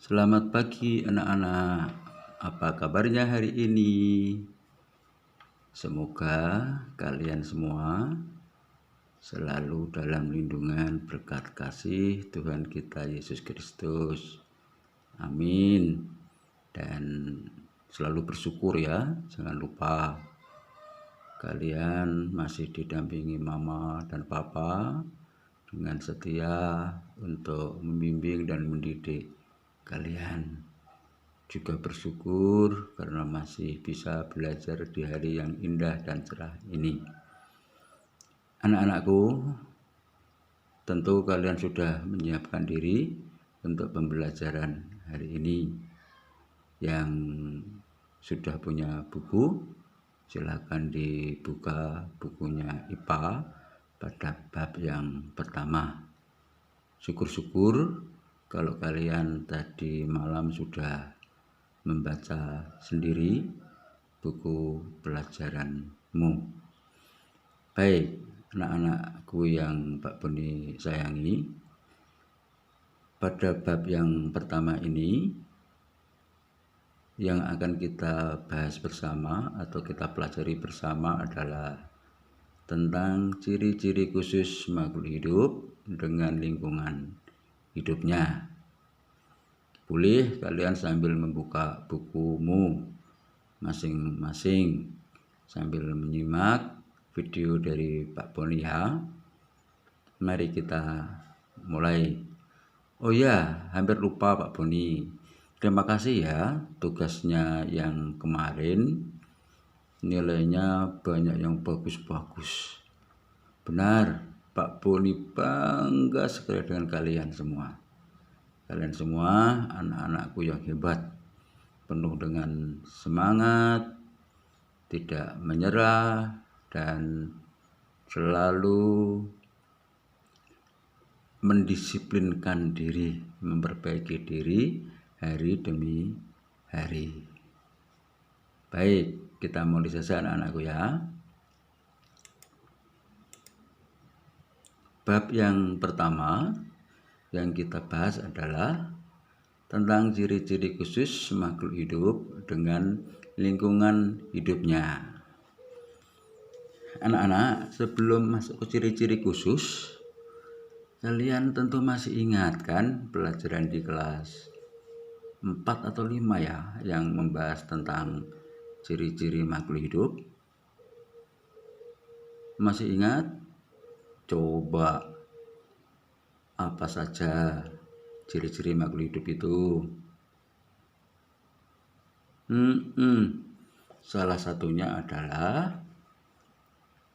Selamat pagi anak-anak, apa kabarnya hari ini? Semoga kalian semua selalu dalam lindungan berkat kasih Tuhan kita Yesus Kristus. Amin. Dan selalu bersyukur ya, jangan lupa kalian masih didampingi mama dan papa dengan setia untuk membimbing dan mendidik kalian. Juga bersyukur karena masih bisa belajar di hari yang indah dan cerah ini. Anak-anakku, tentu kalian sudah menyiapkan diri untuk pembelajaran hari ini. Yang sudah punya buku, silakan dibuka bukunya IPA pada bab yang pertama. Syukur-syukur kalau kalian tadi malam sudah membaca sendiri buku pelajaranmu. Baik, anak-anakku yang Pak Boni sayangi, pada bab yang pertama ini yang akan kita bahas bersama atau kita pelajari bersama adalah tentang ciri-ciri khusus makhluk hidup dengan lingkungan hidupnya. Boleh kalian sambil membuka bukumu masing-masing sambil menyimak video dari Pak Boni ya. Mari kita mulai. Oh ya, hampir lupa Pak Boni. Terima kasih ya tugasnya yang kemarin. Nilainya banyak yang bagus-bagus. Benar, Pak Boni bangga sekali dengan kalian semua. Kalian semua anak-anakku yang hebat, penuh dengan semangat, tidak menyerah, dan selalu mendisiplinkan diri, memperbaiki diri hari demi hari. Baik, kita mulai saja anak-anakku ya. Bab yang pertama yang kita bahas adalah tentang ciri-ciri khusus makhluk hidup dengan lingkungan hidupnya. Anak-anak, sebelum masuk ke ciri-ciri khusus, kalian tentu masih ingat kan pelajaran di kelas 4 atau 5 ya yang membahas tentang ciri-ciri makhluk hidup? Masih ingat? Coba apa saja ciri-ciri makhluk hidup itu? Salah satunya adalah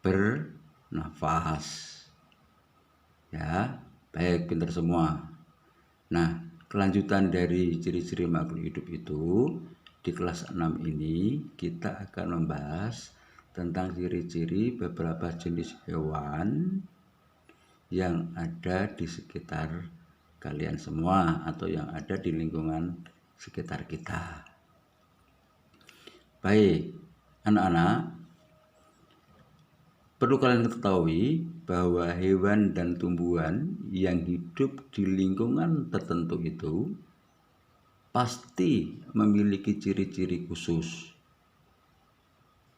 bernafas. Ya, baik, pintar semua. Nah, kelanjutan dari ciri-ciri makhluk hidup itu di kelas 6 ini kita akan membahas tentang ciri-ciri beberapa jenis hewan yang ada di sekitar kalian semua atau yang ada di lingkungan sekitar kita. Baik, anak-anak, perlu kalian ketahui bahwa hewan dan tumbuhan yang hidup di lingkungan tertentu itu pasti memiliki ciri-ciri khusus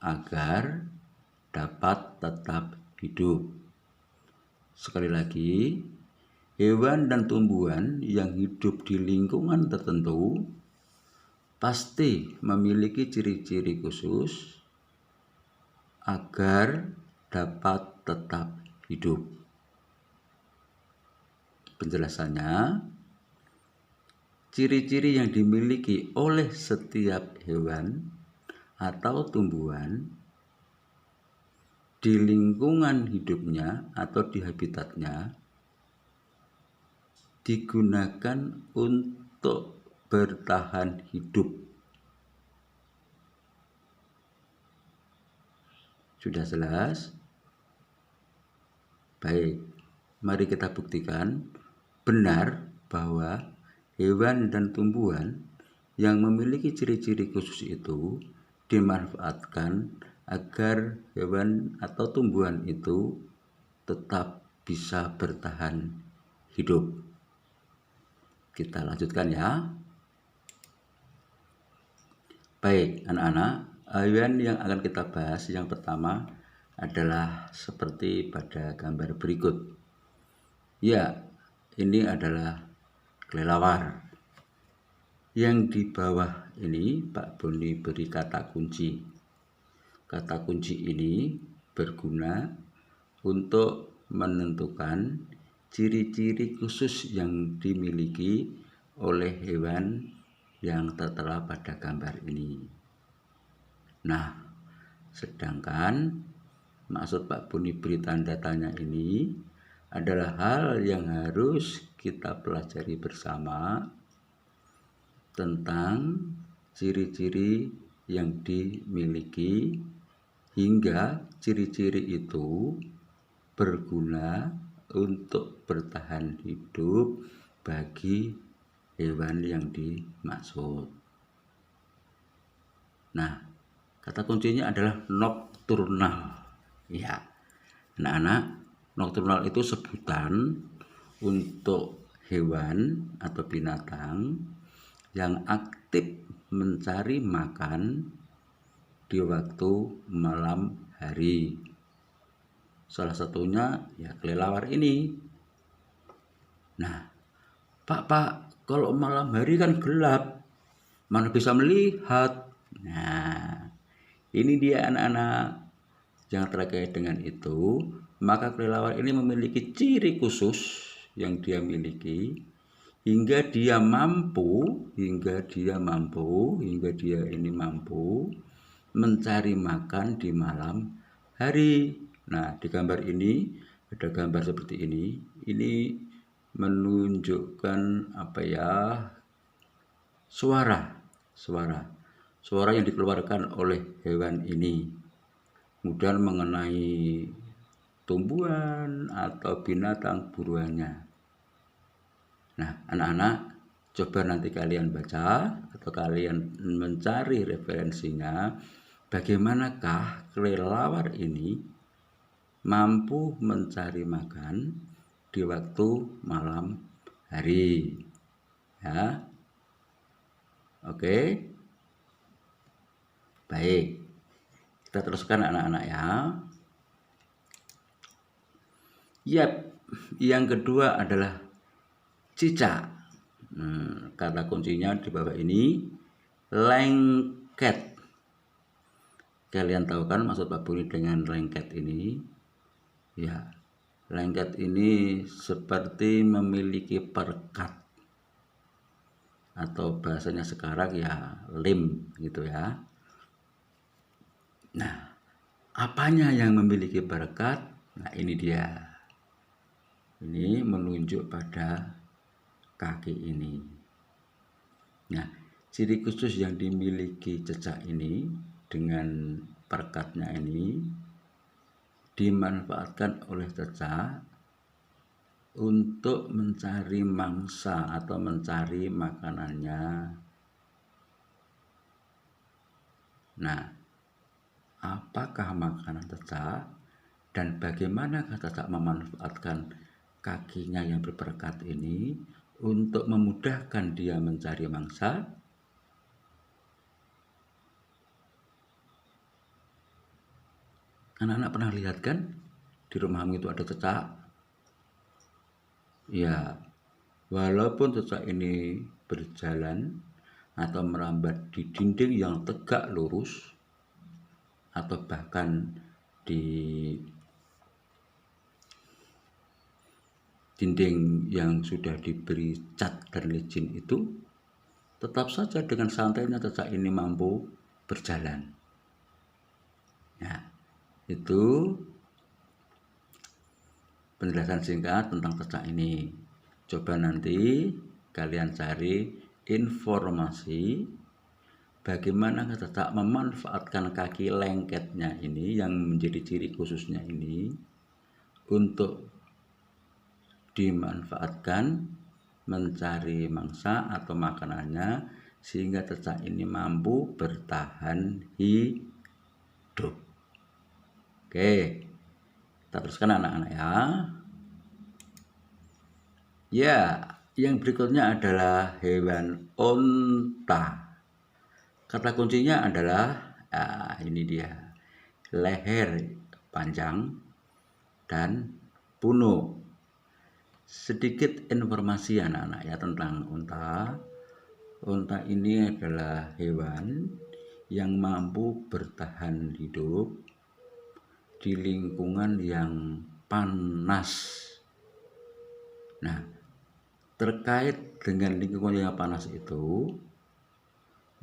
agar dapat tetap hidup. Sekali lagi, hewan dan tumbuhan yang hidup di lingkungan tertentu pasti memiliki ciri-ciri khusus agar dapat tetap hidup. Penjelasannya, ciri-ciri yang dimiliki oleh setiap hewan atau tumbuhan di lingkungan hidupnya atau di habitatnya digunakan untuk bertahan hidup. Sudah jelas? Baik, mari kita buktikan benar bahwa hewan dan tumbuhan yang memiliki ciri-ciri khusus itu dimanfaatkan agar hewan atau tumbuhan itu tetap bisa bertahan hidup. Kita lanjutkan ya. Baik, anak-anak, hewan yang akan kita bahas yang pertama adalah seperti pada gambar berikut. Ya, ini adalah kelelawar. Yang di bawah ini Pak Boni beri kata kunci. Kata kunci ini berguna untuk menentukan ciri-ciri khusus yang dimiliki oleh hewan yang tertera pada gambar ini. Nah, sedangkan maksud Pak Boni beri tanda tanya ini adalah hal yang harus kita pelajari bersama tentang ciri-ciri yang dimiliki hingga ciri-ciri itu berguna untuk bertahan hidup bagi hewan yang dimaksud. Nah, kata kuncinya adalah nokturnal. Ya, anak-anak, nokturnal itu sebutan untuk hewan atau binatang yang aktif mencari makan di waktu malam hari. Salah satunya ya kelelawar ini. Nah, Pak, kalau malam hari kan gelap, mana bisa melihat. Nah, ini dia anak-anak yang terkait dengan itu. Maka kelelawar ini memiliki ciri khusus yang dia miliki hingga dia mampu mencari makan di malam hari. Nah, di gambar ini ada gambar seperti ini. Ini menunjukkan suara yang dikeluarkan oleh hewan ini, kemudian mengenai tumbuhan atau binatang buruannya. Nah, anak-anak, coba nanti kalian baca atau kalian mencari referensinya, bagaimanakah kelelawar ini mampu mencari makan di waktu malam hari. Ya. Oke. Baik. Kita teruskan anak-anak ya. Yap, yang kedua adalah cicak. Kata kuncinya di bawah ini lengket. Kalian tahu kan maksud Pak Boni dengan lengket ini? Ya, lengket ini seperti memiliki perekat atau bahasanya sekarang ya lem gitu ya. Nah, apanya yang memiliki perekat? Nah, ini dia. Ini menunjuk pada kaki ini. Nah, ciri khusus yang dimiliki cicak ini dengan perekatnya ini dimanfaatkan oleh cicak untuk mencari mangsa atau mencari makanannya. Nah, apakah makanan cicak dan bagaimana cicak memanfaatkan kakinya yang berperekat ini untuk memudahkan dia mencari mangsa? Anak-anak pernah lihat kan di rumahmu itu ada cicak? Ya, walaupun cicak ini berjalan atau merambat di dinding yang tegak lurus atau bahkan di dinding yang sudah diberi cat dan licin itu, tetap saja dengan santainya cicak ini mampu berjalan. Nah, itu penjelasan singkat tentang cicak ini. Coba nanti kalian cari informasi bagaimana cicak memanfaatkan kaki lengketnya ini yang menjadi ciri khususnya ini untuk dimanfaatkan mencari mangsa atau makanannya sehingga cicak ini mampu bertahan hidup. Oke, kita teruskan anak-anak ya. Ya, yang berikutnya adalah hewan onta. Kata kuncinya adalah ini dia, leher panjang dan puno. Sedikit informasi anak-anak ya tentang unta. Unta ini adalah hewan yang mampu bertahan hidup di lingkungan yang panas. Nah, terkait dengan lingkungan yang panas itu,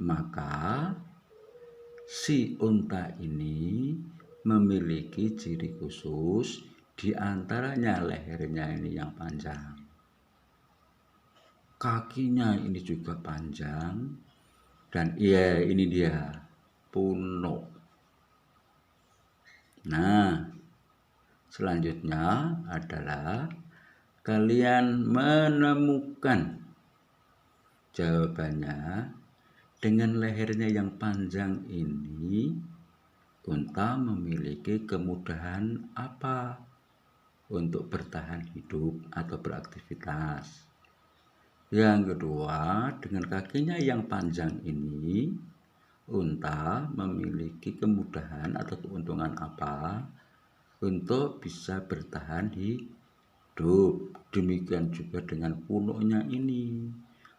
maka si unta ini memiliki ciri khusus, di antaranya lehernya ini yang panjang. Kakinya ini juga panjang, dan ini dia, puno. Nah, selanjutnya adalah kalian menemukan jawabannya. Dengan lehernya yang panjang ini, unta memiliki kemudahan apa untuk bertahan hidup atau beraktivitas. Yang kedua, dengan kakinya yang panjang ini, unta memiliki kemudahan atau keuntungan apa untuk bisa bertahan hidup. Demikian juga dengan punonya ini.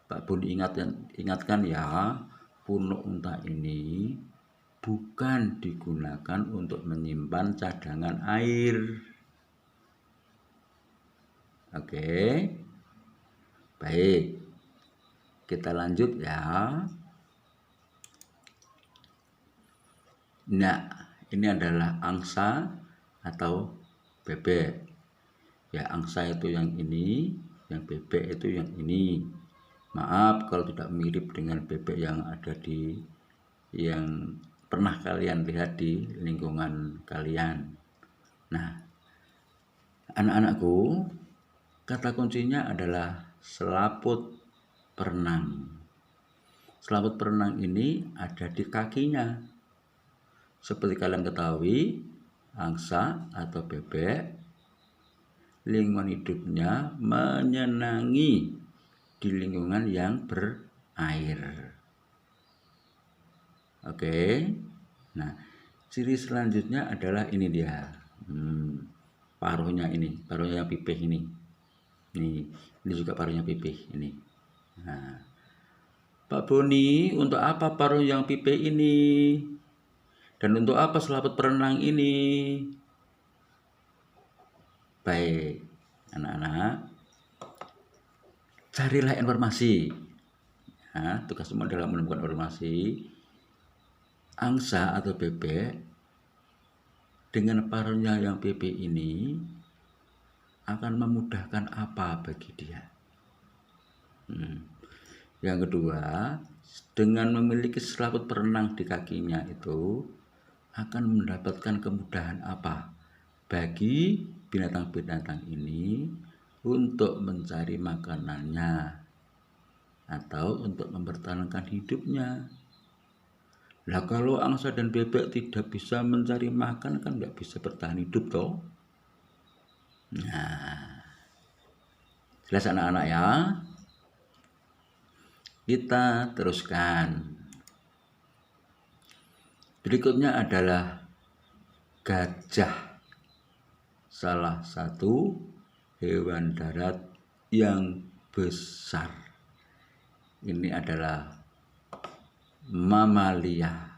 Pak Bun ingatkan ya, puno unta ini bukan digunakan untuk menyimpan cadangan air. Oke. Baik. Kita lanjut ya. Nah, ini adalah angsa atau bebek. Ya, angsa itu yang ini, yang bebek itu yang ini. Maaf kalau tidak mirip dengan bebek yang ada yang pernah kalian lihat di lingkungan kalian. Nah, anak-anakku, kata kuncinya adalah selaput perenang. Selaput perenang ini ada di kakinya. Seperti kalian ketahui, angsa atau bebek, lingkungan hidupnya menyenangi di lingkungan yang berair. Oke. Nah, ciri selanjutnya adalah ini dia. Paruhnya ini, paruhnya yang pipih ini. Ini juga paruhnya pipih ini. Nah, Pak Boni, untuk apa paruh yang pipih ini? Dan untuk apa selaput perenang ini? Baik, anak-anak, carilah informasi. Nah, tugas semua adalah menemukan informasi. Angsa atau bebek dengan paruhnya yang pipih ini akan memudahkan apa bagi dia? Yang kedua, dengan memiliki selaput perenang di kakinya itu akan mendapatkan kemudahan apa bagi binatang-binatang ini untuk mencari makanannya atau untuk mempertahankan hidupnya. Lah kalau angsa dan bebek tidak bisa mencari makan, kan nggak bisa bertahan hidup toh. Nah, jelas anak-anak ya. Kita teruskan. Berikutnya adalah gajah, salah satu hewan darat yang besar. Ini adalah mamalia.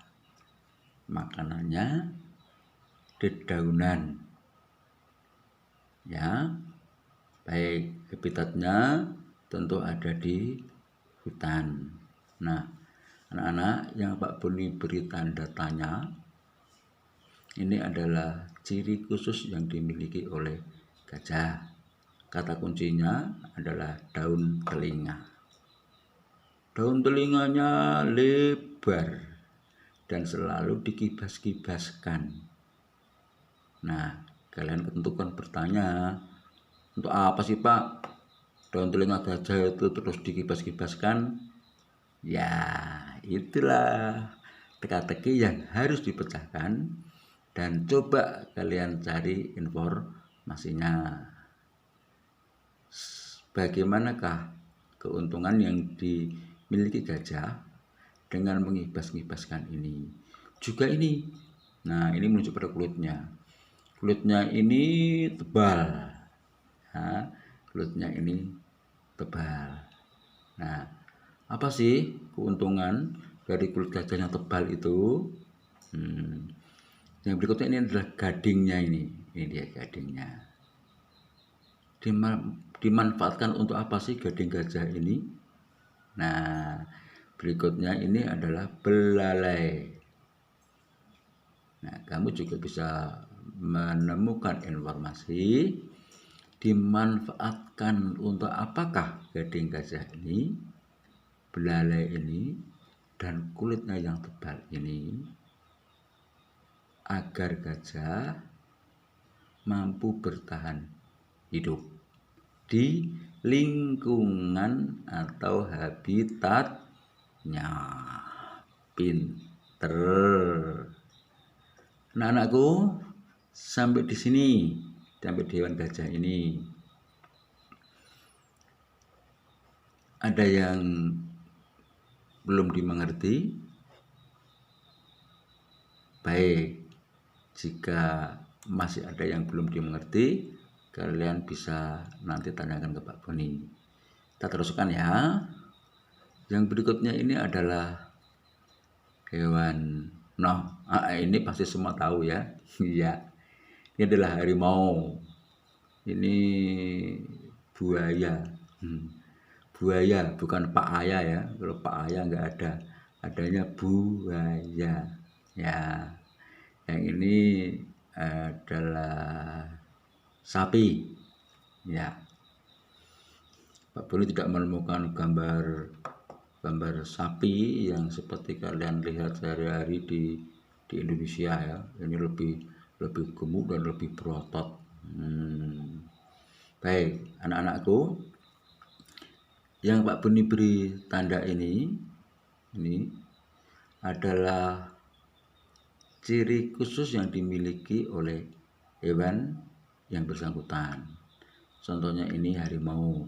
Makanannya dedaunan. Ya. Baik, habitatnya tentu ada di hutan. Nah, anak-anak yang Pak Boni beri tanda tanya, ini adalah ciri khusus yang dimiliki oleh gajah. Kata kuncinya adalah daun telinga. Daun telinganya lebar dan selalu dikibas-kibaskan. Nah, kalian tentukan bertanya, untuk apa sih Pak daun telinga gajah itu terus dikibas-kibaskan? Ya, itulah teka-teki yang harus dipecahkan dan coba kalian cari informasinya. Bagaimanakah keuntungan yang dimiliki gajah dengan mengibas-ngibaskan ini. Juga ini. Nah, ini menunjuk pada kulitnya. Kulitnya ini tebal. Nah, kulitnya ini tebal. Nah, apa sih keuntungan dari kulit gajah yang tebal itu? Yang berikutnya ini adalah gadingnya ini. Ini dia gadingnya. Dimanfaatkan untuk apa sih gading gajah ini? Nah, berikutnya ini adalah belalai. Nah, kamu juga bisa menemukan informasi dimanfaatkan untuk apakah gading gajah ini, belalai ini, dan kulitnya yang tebal ini, agar gajah mampu bertahan hidup di lingkungan atau habitatnya. Pinter. Nah, anakku, sampai di sini, sampai di hewan gajah ini. Ada yang belum dimengerti? Baik, jika masih ada yang belum dimengerti, kalian bisa nanti tanyakan ke Pak Boni. Kita teruskan ya. Yang berikutnya ini adalah hewan. Nah, ini pasti semua tahu ya. Iya. Ini adalah harimau. Ini buaya. Buaya, bukan Pak Ayah ya. Kalau Pak Ayah nggak ada. Adanya buaya. Ya. Yang ini adalah sapi. Ya. Pak Boni tidak menemukan gambar sapi yang seperti kalian lihat sehari-hari di Indonesia ya. Ini lebih gemuk dan lebih berotot. Baik, anak-anakku, yang Pak Boni beri tanda ini adalah ciri khusus yang dimiliki oleh hewan yang bersangkutan. Contohnya ini harimau.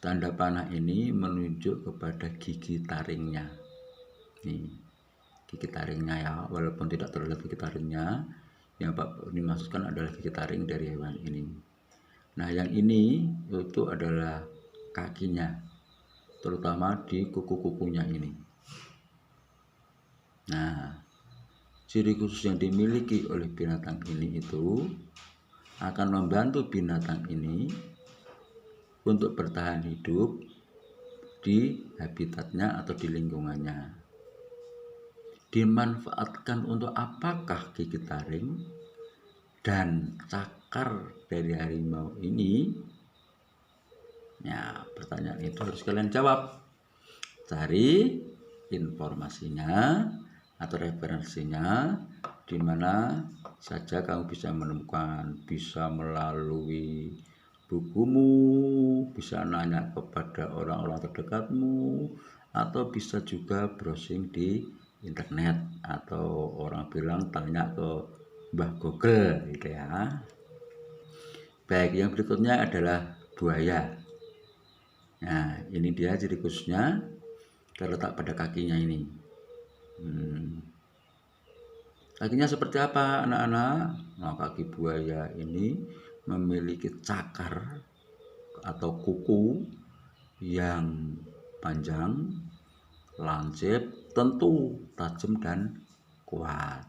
Tanda panah ini menunjuk kepada gigi taringnya. Nih, gigi taringnya ya, walaupun tidak terlihat gigi taringnya, yang Pak Boni maksudkan adalah gigi taring dari hewan ini. Nah, yang ini itu adalah kakinya, terutama di kuku-kukunya ini. Nah, ciri khusus yang dimiliki oleh binatang ini itu akan membantu binatang ini untuk bertahan hidup di habitatnya atau di lingkungannya. Dimanfaatkan untuk apakah gigi taring dan cakar dari harimau ini? Ya, pertanyaan itu harus kalian jawab. Cari informasinya atau referensinya di mana saja kamu bisa menemukan, bisa melalui bukumu, bisa nanya kepada orang-orang terdekatmu, atau bisa juga browsing di internet, atau orang bilang tanya ke Mbah Google gitu ya. Baik, yang berikutnya adalah buaya. Nah, ini dia ciri khususnya terletak pada kakinya ini. Kakinya seperti apa anak-anak? Nah, kaki buaya ini memiliki cakar atau kuku yang panjang, lancip, tentu, tajam dan kuat.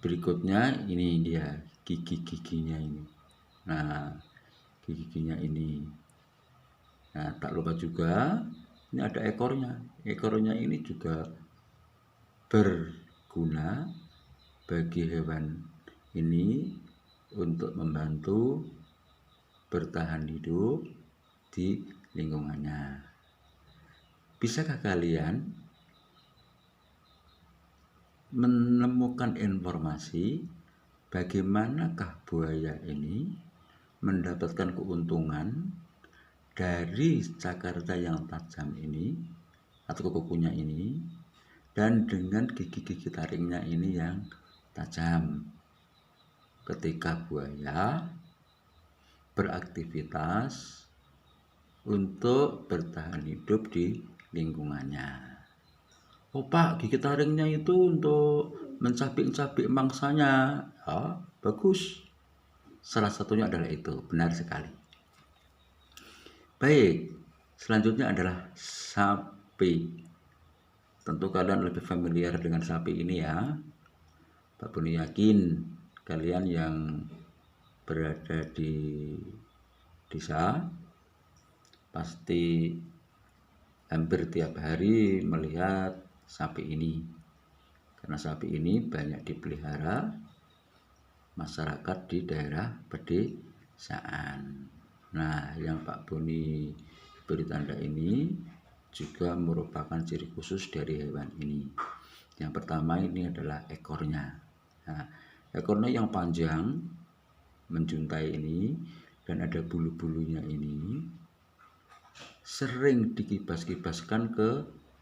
Berikutnya ini dia gigi-giginya ini. Nah, gigi-giginya ini. Nah, tak lupa juga ini ada ekornya. Ekornya ini juga berguna bagi hewan ini untuk membantu bertahan hidup di lingkungannya. Bisakah kalian menemukan informasi bagaimanakah buaya ini mendapatkan keuntungan dari cakarnya yang tajam ini atau kukunya ini, dan dengan gigi-gigi taringnya ini yang tajam ketika buaya beraktivitas untuk bertahan hidup di lingkungannya. Oh Pak, gigi taringnya itu untuk mencabik-cabik mangsanya. Oh, bagus. Salah satunya adalah itu, benar sekali. Baik, selanjutnya adalah sapi. Tentu kalian lebih familiar dengan sapi ini ya. Pak Buni yakin kalian yang berada di desa pasti hampir tiap hari melihat sapi ini, karena sapi ini banyak dipelihara masyarakat di daerah pedesaan. Nah, yang Pak Buni beri tanda ini juga merupakan ciri khusus dari hewan ini. Yang pertama ini adalah ekornya. Nah, ekornya yang panjang menjuntai ini dan ada bulu-bulunya ini sering dikibas-kibaskan ke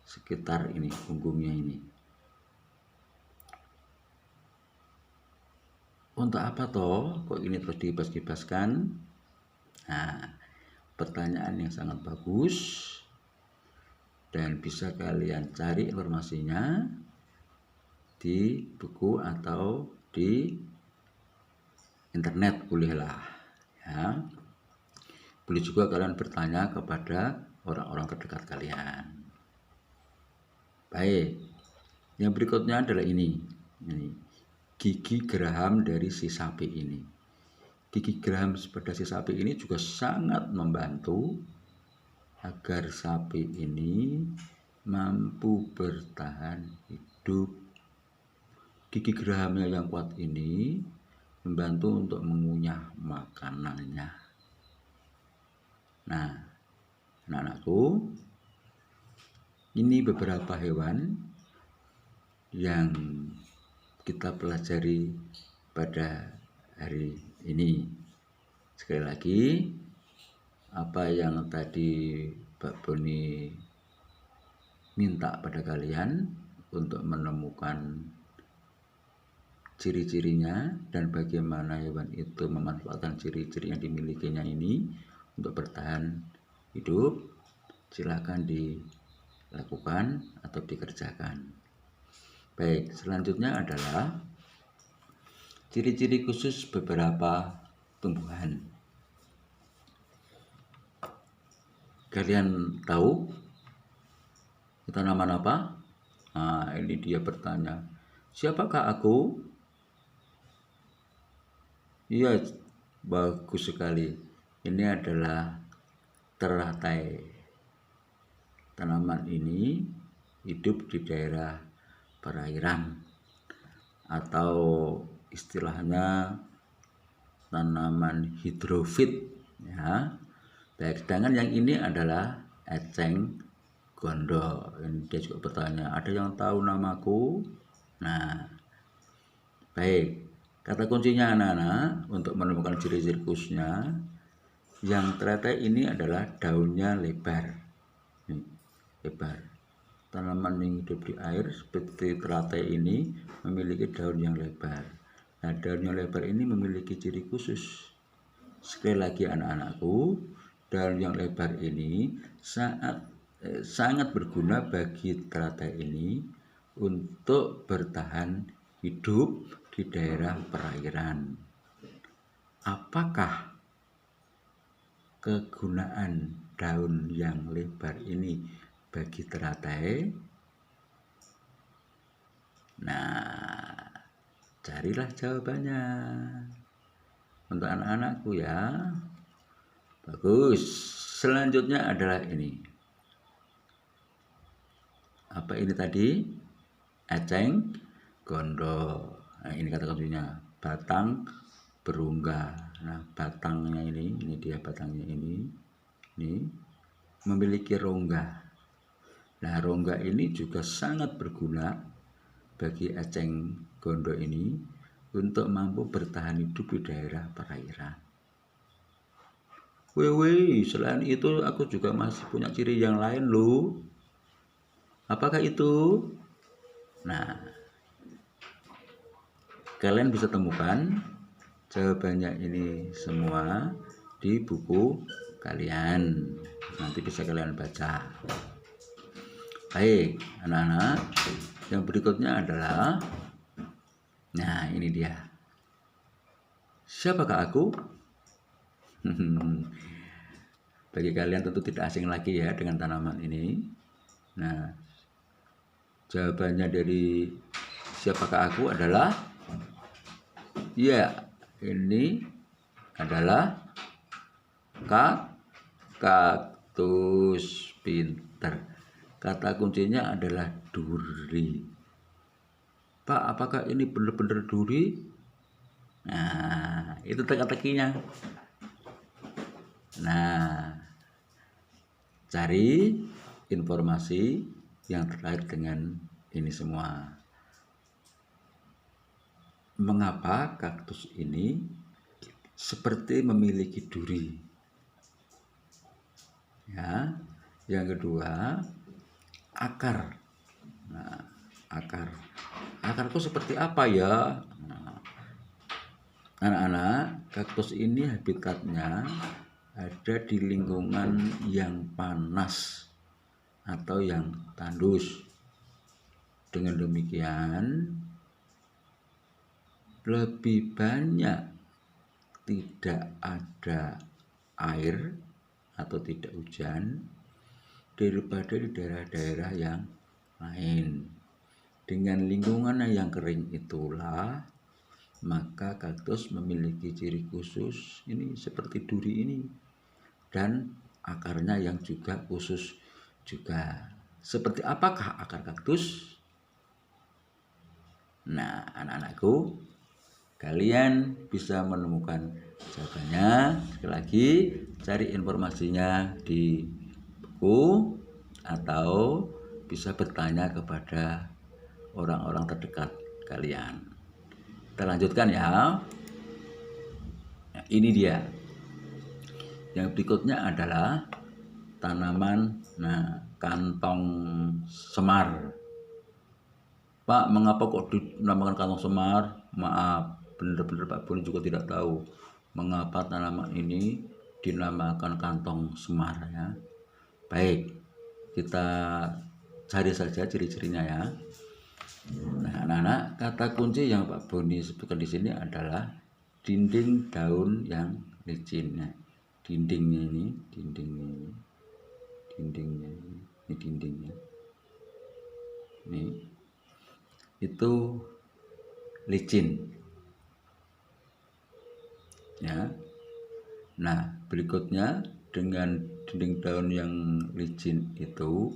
sekitar ini, punggungnya ini. Untuk apa toh kok ini terus dikibas-kibaskan? Nah, pertanyaan yang sangat bagus dan bisa kalian cari informasinya di buku atau di internet, bolehlah ya. Boleh juga kalian bertanya kepada orang-orang terdekat kalian. Baik, yang berikutnya adalah ini gigi geraham dari si sapi ini. Gigi geraham pada si sapi ini juga sangat membantu agar sapi ini mampu bertahan hidup. Gigi gerahamnya yang kuat ini membantu untuk mengunyah makanannya. Nah, anak-anakku, ini beberapa hewan yang kita pelajari pada hari ini. Sekali lagi, apa yang tadi Pak Boni minta pada kalian untuk menemukan ciri-cirinya dan bagaimana hewan itu memanfaatkan ciri-ciri yang dimilikinya ini untuk bertahan hidup, silakan dilakukan atau dikerjakan. Baik, selanjutnya adalah ciri-ciri khusus beberapa tumbuhan. Kalian tahu itu tanaman apa? Nah, ini dia bertanya, siapakah aku? Iya, bagus sekali. Ini adalah teratai. Tanaman ini hidup di daerah perairan atau istilahnya tanaman hidrofit ya. Baik, sedangkan yang ini adalah eceng gondok. Ini dia juga bertanya, ada yang tahu namaku? Nah, baik, kata kuncinya anak-anak untuk menemukan ciri-ciri khususnya, yang teratai ini adalah daunnya lebar. Nih, lebar. Tanaman yang hidup di air seperti teratai ini memiliki daun yang lebar. Nah, daun yang lebar ini memiliki ciri khusus. Sekali lagi anak-anakku, daun yang lebar ini sangat berguna bagi teratai ini untuk bertahan hidup di daerah perairan. Apakah kegunaan daun yang lebar ini bagi teratai? Nah, carilah jawabannya untuk anak-anakku ya. Bagus. Selanjutnya adalah ini. Apa ini tadi? Eceng gondok. Nah, ini kata kuncinya, batang berungga. Nah, batangnya ini dia batangnya ini memiliki rongga. Nah, rongga ini juga sangat berguna bagi eceng gondok ini untuk mampu bertahan hidup di daerah perairan. Selain itu aku juga masih punya ciri yang lain loh. Apakah itu? Nah, kalian bisa temukan jawabannya ini semua di buku kalian. Nanti bisa kalian baca. Baik, anak-anak, yang berikutnya adalah, nah ini dia. Siapakah aku? Bagi kalian tentu tidak asing lagi ya dengan tanaman ini. Nah, jawabannya dari siapakah aku adalah, ya, ini adalah kaktus. Pinter. Kata kuncinya adalah duri. Pak, apakah ini benar-benar duri? Nah, itu teka-tekinya. Nah, cari informasi yang terkait dengan ini semua. Mengapa kaktus ini seperti memiliki duri? Ya, yang kedua, akar. Nah, akarku seperti apa ya? Nah, anak-anak, kaktus ini habitatnya ada di lingkungan yang panas atau yang tandus. Dengan demikian, lebih banyak tidak ada air atau tidak hujan daripada di daerah-daerah yang lain. Dengan lingkungan yang kering itulah, maka kaktus memiliki ciri khusus ini seperti duri ini, dan akarnya yang juga khusus juga. Seperti apakah akar kaktus? Nah, anak-anakku, kalian bisa menemukan jawabannya. Sekali lagi, cari informasinya di buku atau bisa bertanya kepada orang-orang terdekat kalian. Kita lanjutkan ya. Nah, ini dia. Yang berikutnya adalah tanaman kantong semar. Pak, mengapa kok dinamakan kantong semar? Maaf, benar-benar Pak Boni juga tidak tahu mengapa tanaman ini dinamakan kantong semar ya. Baik, kita cari saja ciri-cirinya ya. Nah, anak-anak, kata kunci yang Pak Boni sebutkan di sini adalah dinding daun yang licin. Nah, dindingnya ini dindingnya. Ini itu licin. Ya. Nah, berikutnya dengan dinding daun yang licin itu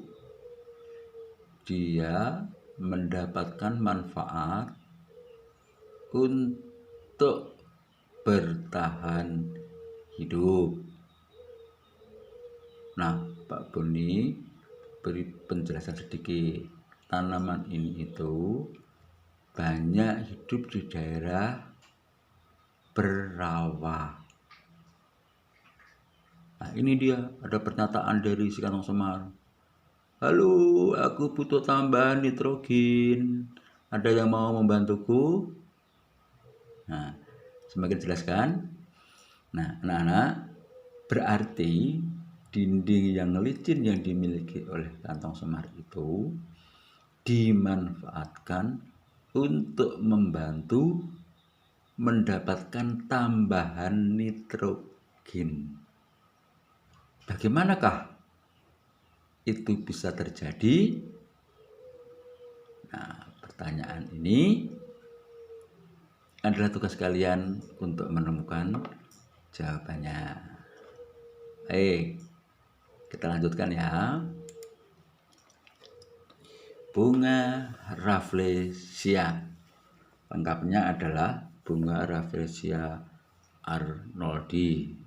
dia mendapatkan manfaat untuk bertahan hidup. Nah, Pak Boni beri penjelasan sedikit. Tanaman ini itu banyak hidup di daerah berawa. Nah, ini dia ada pernyataan dari si kantong semar. Halo, aku butuh tambahan nitrogen. Ada yang mau membantuku? Nah, semakin jelaskan. Nah, anak-anak, berarti dinding yang licin yang dimiliki oleh kantong semar itu dimanfaatkan untuk membantu mendapatkan tambahan nitrogen. Bagaimanakah itu bisa terjadi? Nah, pertanyaan ini adalah tugas kalian untuk menemukan jawabannya. Baik, kita lanjutkan ya. Bunga Rafflesia. Lengkapnya adalah bunga Rafflesia arnoldi.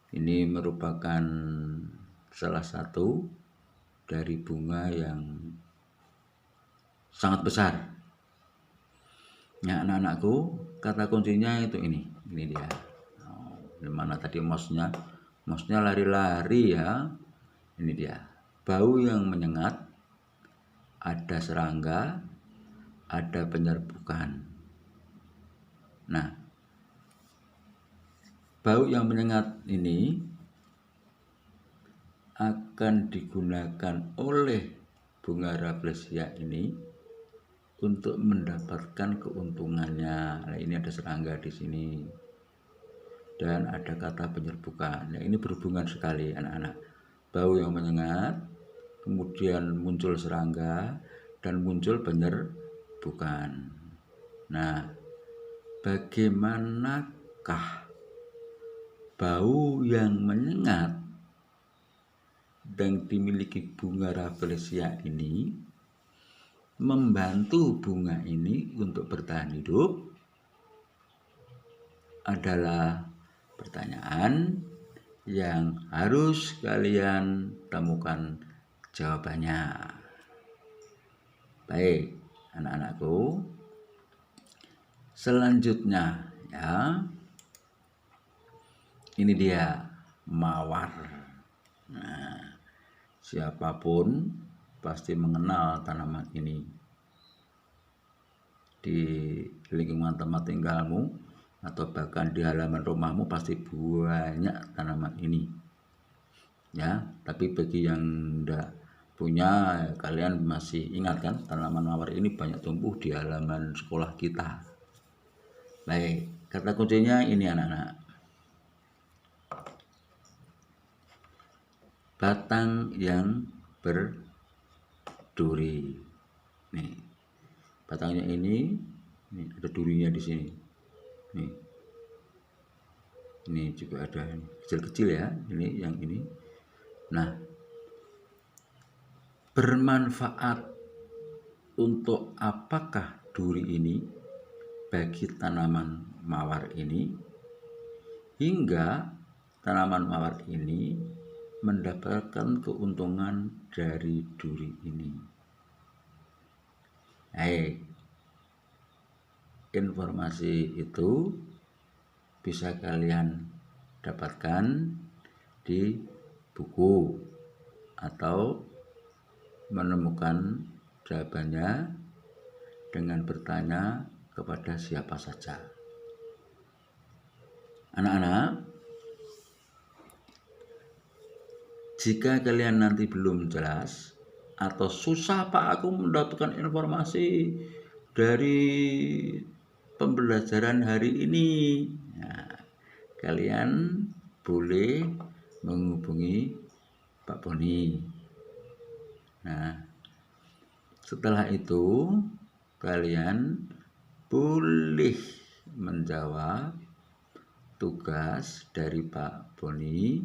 Ini merupakan salah satu dari bunga yang sangat besar. Ya, anak-anakku, kata kuncinya itu ini dia. Di mana tadi mouse-nya lari-lari ya. Ini dia. Bau yang menyengat, ada serangga, ada penyerbukan. Nah, bau yang menyengat ini akan digunakan oleh bunga Rafflesia ini untuk mendapatkan keuntungannya. Nah, ini ada serangga di sini dan ada kata penyerbukan. Nah, ini berhubungan sekali anak-anak. Bau yang menyengat, kemudian muncul serangga dan muncul penyerbukan. Nah, bagaimanakah bau yang menyengat dan dimiliki bunga Rafflesia ini membantu bunga ini untuk bertahan hidup? Adalah pertanyaan yang harus kalian temukan jawabannya. Baik, anak-anakku. Selanjutnya ya. Ini dia mawar. Nah, siapapun pasti mengenal tanaman ini. Di lingkungan tempat tinggalmu atau bahkan di halaman rumahmu pasti banyak tanaman ini. Ya, tapi bagi yang enggak punya, kalian masih ingat kan tanaman mawar ini banyak tumbuh di halaman sekolah kita. Baik, kata kuncinya ini anak-anak. Batang yang berduri. Nih, batangnya ini ada durinya di sini. Nih, ini juga ada kecil-kecil ya. Ini yang ini. Nah, bermanfaat untuk apakah duri ini bagi tanaman mawar ini hingga tanaman mawar ini mendapatkan keuntungan dari duri ini? Informasi itu bisa kalian dapatkan di buku atau menemukan jawabannya dengan bertanya kepada siapa saja. Anak-anak, jika kalian nanti belum jelas atau susah Pak aku mendapatkan informasi dari pembelajaran hari ini, nah, kalian boleh menghubungi Pak Boni. Nah, setelah itu kalian boleh menjawab tugas dari Pak Boni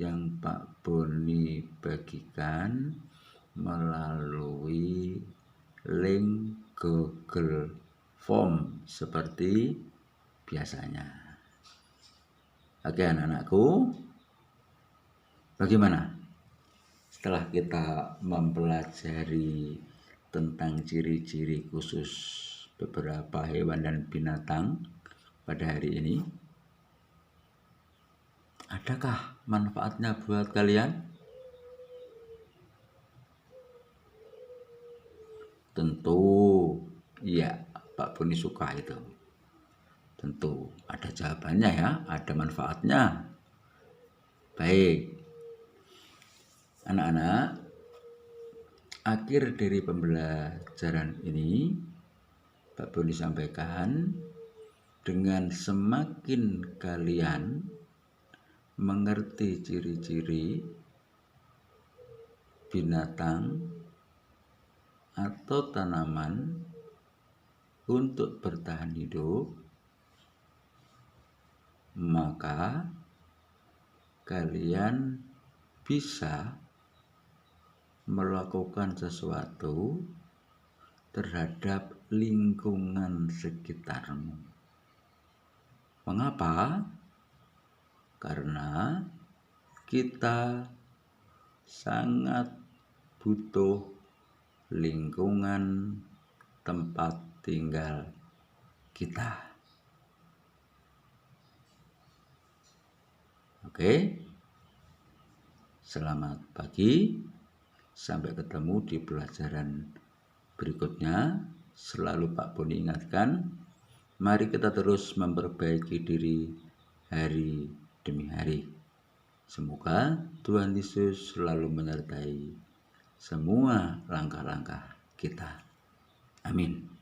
yang Pak Boni bagikan melalui link Google Form seperti biasanya. Oke anak-anakku, bagaimana setelah kita mempelajari tentang ciri-ciri khusus beberapa hewan dan binatang pada hari ini? Adakah manfaatnya buat kalian? Tentu, iya, Pak Boni suka itu. Tentu, ada jawabannya ya, ada manfaatnya. Baik, anak-anak, akhir dari pembelajaran ini, Pak Boni sampaikan, dengan semakin kalian mengerti ciri-ciri binatang atau tanaman untuk bertahan hidup, maka kalian bisa melakukan sesuatu terhadap lingkungan sekitarmu. Mengapa? Karena kita sangat butuh lingkungan tempat tinggal kita. Oke, selamat pagi, sampai ketemu di pelajaran berikutnya. Selalu Pak Boni ingatkan, mari kita terus memperbaiki diri hari demi hari. Semoga Tuhan Yesus selalu menyertai semua langkah-langkah kita. Amin.